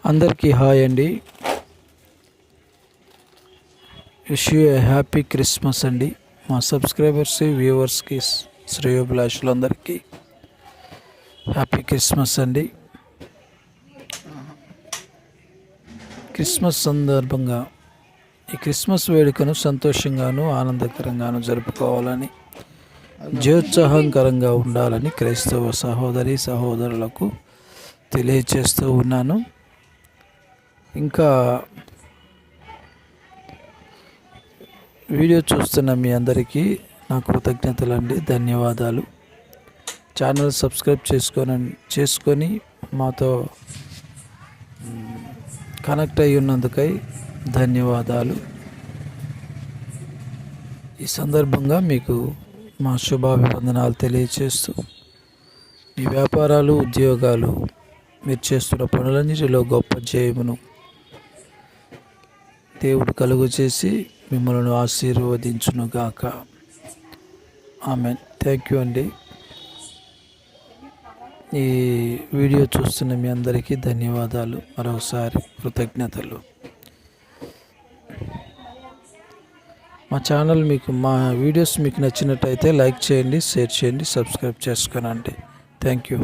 అందరికీ హాయ్ అండి. Wish you A happy Christmas అండి. మా సబ్స్క్రైబర్స్ వ్యూవర్స్కి శ్రేయోభిలాషులందరికీ హ్యాపీ క్రిస్మస్ అండి. క్రిస్మస్ సందర్భంగా ఈ క్రిస్మస్ వేడుకను సంతోషంగాను ఆనందకరంగాను జరుపుకోవాలని, జయోత్సాహకరంగా ఉండాలని క్రైస్తవ సహోదరి సహోదరులకు తెలియచేస్తూ ఉన్నాను. ఇంకా వీడియో చూస్తున్న మీ అందరికీ నా కృతజ్ఞతలు అండి, ధన్యవాదాలు. ఛానల్ సబ్స్క్రైబ్ చేసుకొని మాతో కనెక్ట్ అయి ఉన్నందుకై ధన్యవాదాలు. ఈ సందర్భంగా మీకు మా శుభాభివందనాలు తెలియచేస్తూ, మీ వ్యాపారాలు ఉద్యోగాలు మీరు చేస్తున్న పనులన్నిటిలో గొప్ప జయమును దేవుడు కలుగు చేసి మిమ్మల్ని ఆశీర్వదించునుగాక. ఆమెన్. థ్యాంక్ యూ అండి. ఈ వీడియో చూస్తున్న మీ అందరికీ ధన్యవాదాలు, మరొకసారి కృతజ్ఞతలు. మా వీడియోస్ మీకు నచ్చినట్టయితే లైక్ చేయండి, షేర్ చేయండి, సబ్స్క్రైబ్ చేసుకోనండి. Thank you.